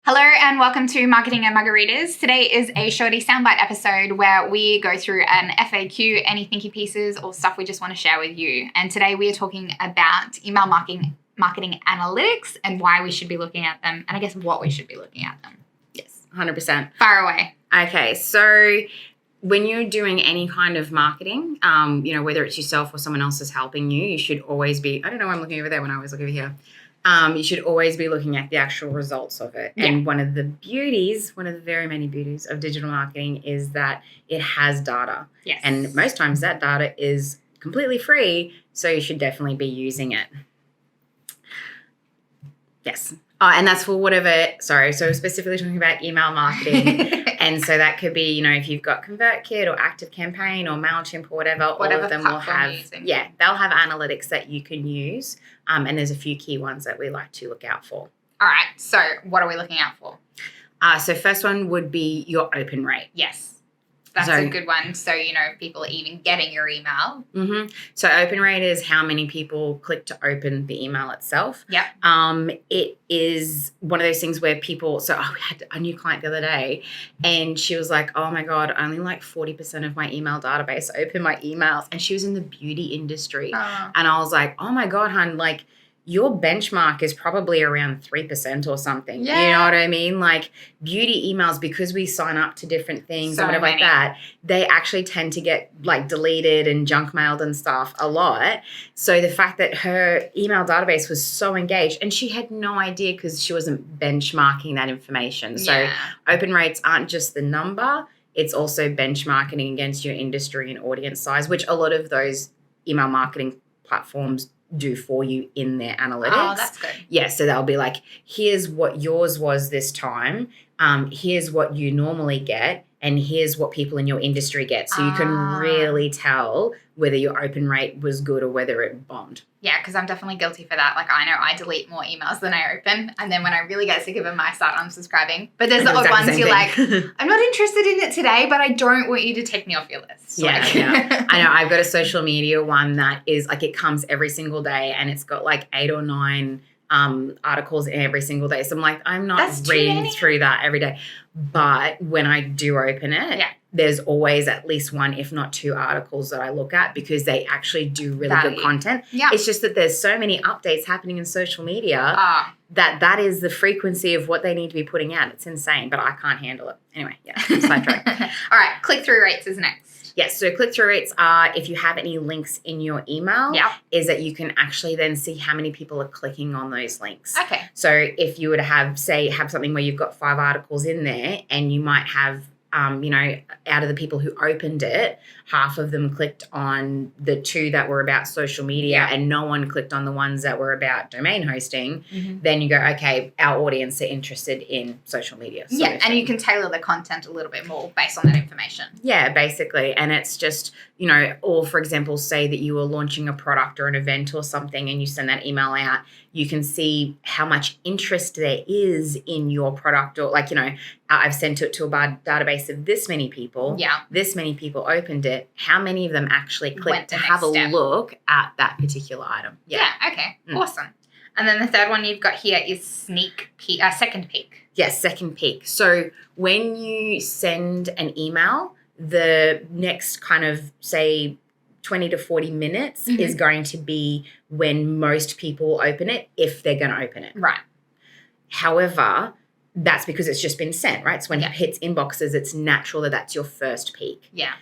Hello and welcome to Marketing and Margaritas. Today is a shorty soundbite episode where we go through an FAQ, any thinky pieces or stuff we just want to share with you. And today we are talking about email marketing analytics and why we should be looking at them, and I guess what we should be looking at them. Yes, 100%. Fire away. Okay, so when you're doing any kind of marketing, whether it's yourself or someone else is helping you, you should always be, I don't know why I'm looking over there when I always look over here. You should always be looking at the actual results of it. Yeah. And one of the very many beauties of digital marketing is that it has data. Yes. And most times that data is completely free, so you should definitely be using it. Yes. And that's for so specifically talking about email marketing. And so that could be, if you've got ConvertKit or ActiveCampaign or MailChimp or whatever all of them will have, they'll have analytics that you can use. And there's a few key ones that we like to look out for. All right. So what are we looking out for? So first one would be your open rate. Yes. That's a good one. So, people are even getting your email. Mm-hmm. So open rate is how many people click to open the email itself. Yeah. It is one of those things where people, we had a new client the other day and she was like, oh my God, only like 40% of my email database open my emails. And she was in the beauty industry. And I was like, oh my God, hon, like, your benchmark is probably around 3% or something. Yeah. You know what I mean? Like beauty emails, because we sign up to different things and whatever like that, they actually tend to get like deleted and junk mailed and stuff a lot. So the fact that her email database was so engaged, and she had no idea because she wasn't benchmarking that information. So open rates aren't just the number, it's also benchmarking against your industry and audience size, which a lot of those email marketing platforms do for you in their analytics. Oh, that's good. Yeah, so they'll be like, here's what yours was this time, here's what you normally get, and here's what people in your industry get. So you can really tell whether your open rate was good or whether it bombed. Yeah, because I'm definitely guilty for that. Like, I know I delete more emails than I open. And then when I really get sick of them, I start unsubscribing. But there's the odd ones you're like, I'm not interested in it today, but I don't want you to take me off your list. Yeah. I know. I've got a social media one that is like, it comes every single day and it's got like 8 or 9 articles every single day. So I'm like, I'm not reading through that every day. But when I do open it, there's always at least 1, if not 2 articles that I look at because they actually do really good content. Yeah. It's just that there's so many updates happening in social media that is the frequency of what they need to be putting out. It's insane, but I can't handle it. Anyway, sidetrack. All right, click-through rates is next. Yes, so click-through rates are, if you have any links in your email, is that you can actually then see how many people are clicking on those links. Okay. So if you were to have something where you've got 5 articles in there and you might have, out of the people who opened it, half of them clicked on the 2 that were about social media and no one clicked on the ones that were about domain hosting, then you go, okay, our audience are interested in social media. And you can tailor the content a little bit more based on that information. Yeah, basically. And it's just, or for example, say that you are launching a product or an event or something and you send that email out, you can see how much interest there is in your product, or like, I've sent it to a database of this many people. Yeah. This many people opened it. How many of them actually clicked to have a look at that particular item? Yeah. Okay. Awesome. And then the third one you've got here is second peek. Yes, second peek. So when you send an email, the next kind of, say, 20 to 40 minutes is going to be when most people open it, if they're going to open it. Right. However, that's because it's just been sent, right? So when it hits inboxes, it's natural that that's your first peek. Yeah.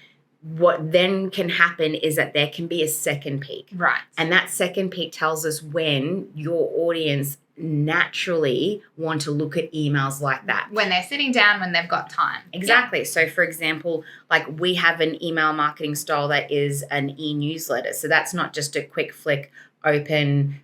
What then can happen is that there can be a second peek. Right. And that second peek tells us when your audience naturally want to look at emails like that. When they're sitting down, when they've got time. Exactly. Yeah. So for example, like we have an email marketing style that is an e-newsletter. So that's not just a quick flick, open,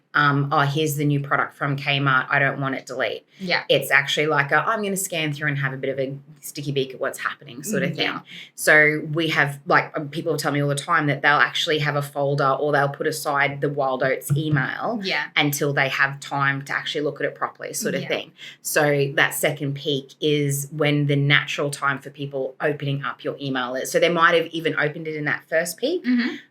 here's the new product from Kmart, I don't want it, delete. Yeah. It's actually like I'm going to scan through and have a bit of a sticky beak at what's happening sort of thing. Yeah. So we have, like, people tell me all the time that they'll actually have a folder or they'll put aside the Wild Oats email until they have time to actually look at it properly sort of thing. So that second peek is when the natural time for people opening up your email is. So they might have even opened it in that first peek,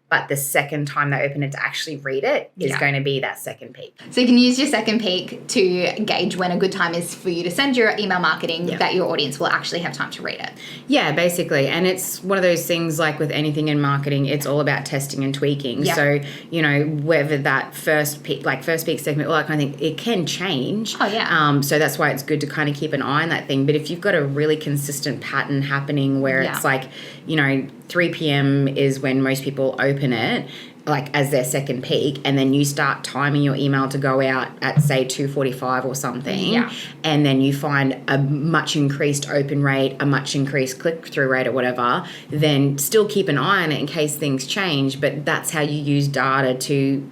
but the second time they open it to actually read it is going to be that second second peak. So you can use your second peak to gauge when a good time is for you to send your email marketing that your audience will actually have time to read it. Yeah, basically. And it's one of those things like with anything in marketing, it's all about testing and tweaking. Yeah. So, whether that first peak, segment, all that kind of thing, it can change. Oh, yeah. So that's why it's good to kind of keep an eye on that thing. But if you've got a really consistent pattern happening where it's like, 3 p.m. is when most people open it, like as their second peak, and then you start timing your email to go out at say 2:45 or something, and then you find a much increased open rate, a much increased click-through rate or whatever, then still keep an eye on it in case things change. But that's how you use data to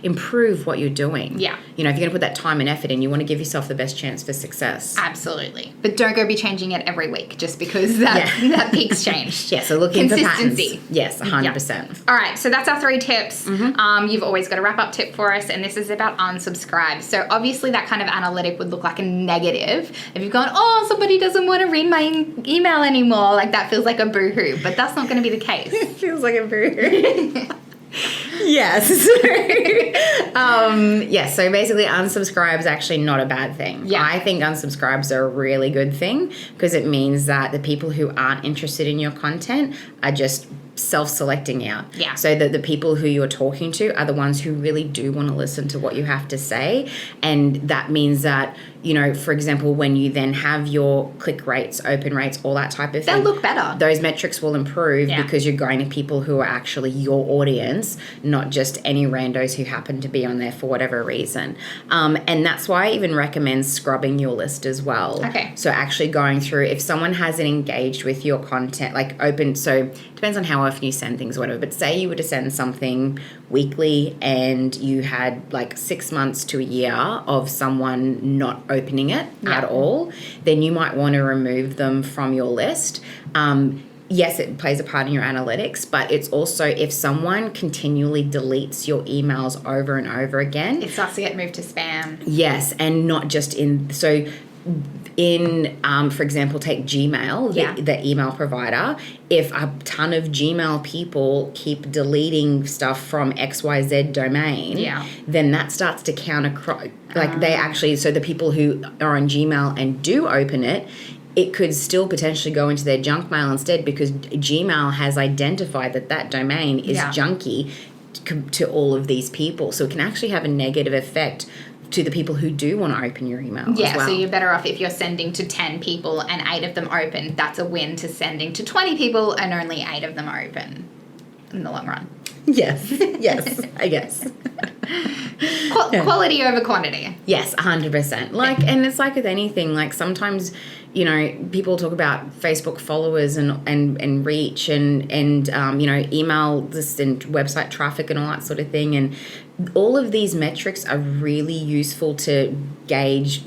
improve what you're doing. Yeah. If you're going to put that time and effort in, you want to give yourself the best chance for success. Absolutely. But don't go be changing it every week just because that peak's changed. Yeah, so looking for patterns. Consistency. Yes, 100%. All right, so that's our 3 tips. You've always got a wrap-up tip for us, and this is about unsubscribe. So obviously that kind of analytic would look like a negative. If you've gone, somebody doesn't want to read my email anymore, like that feels like a boo-hoo, but that's not going to be the case. It feels like a boo-hoo. Yes. So basically unsubscribe is actually not a bad thing. Yeah. I think unsubscribes are a really good thing because it means that the people who aren't interested in your content are just self-selecting out. Yeah. So that the people who you're talking to are the ones who really do want to listen to what you have to say. And that means that, for example, when you then have your click rates, open rates, all that type of thing. They'll look better. Those metrics will improve because you're going to people who are actually your audience, not just any randos who happen to be on there for whatever reason. And that's why I even recommend scrubbing your list as well. Okay. So actually going through, if someone hasn't engaged with your content, so depends on how often you send things or whatever, but say you were to send something weekly and you had 6 months to a year of someone not opening it at all, then you might want to remove them from your list. Yes, it plays a part in your analytics, but it's also if someone continually deletes your emails over and over again. It starts to get moved to spam. Yes, and not just for example, take Gmail, the email provider. If a ton of Gmail people keep deleting stuff from XYZ domain, then that starts to they actually, so the people who are on Gmail and do open it, it could still potentially go into their junk mail instead because Gmail has identified that domain is junky to all of these people. So it can actually have a negative effect to the people who do want to open your email as well. So you're better off if you're sending to 10 people and 8 of them open. That's a win to sending to 20 people and only 8 of them open in the long run. Yes, I guess. Quality over quantity. Yes, 100%. And it's like with anything, sometimes, people talk about Facebook followers and reach and email list and website traffic and all that sort of thing. And all of these metrics are really useful to gauge,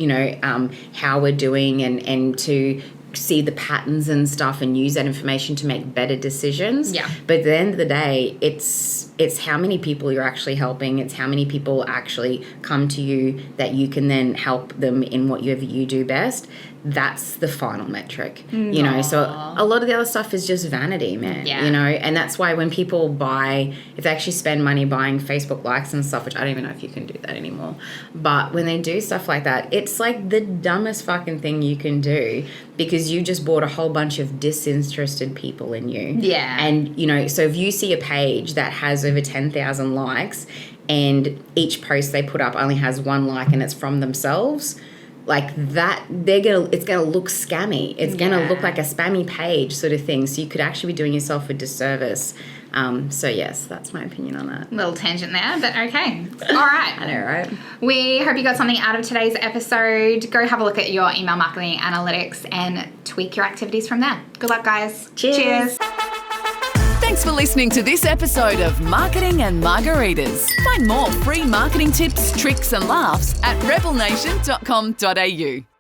how we're doing and to see the patterns and stuff and use that information to make better decisions. Yeah. But at the end of the day, it's how many people you're actually helping. It's how many people actually come to you that you can then help them in whatever you do best. That's the final metric, So a lot of the other stuff is just vanity, man, and that's why when people if they actually spend money buying Facebook likes and stuff, which I don't even know if you can do that anymore, but when they do stuff like that, it's like the dumbest fucking thing you can do because you just bought a whole bunch of disinterested people in you. Yeah. And, so if you see a page that has over 10,000 likes and each post they put up only has 1 like and it's from themselves, it's gonna look scammy. It's gonna look like a spammy page sort of thing. So you could actually be doing yourself a disservice. So yes, that's my opinion on that. Little tangent there, but okay. All right. I know, right? We hope you got something out of today's episode. Go have a look at your email marketing analytics and tweak your activities from there. Good luck, guys. Cheers. Thanks for listening to this episode of Marketing and Margaritas. Find more free marketing tips, tricks and laughs at rebelnation.com.au.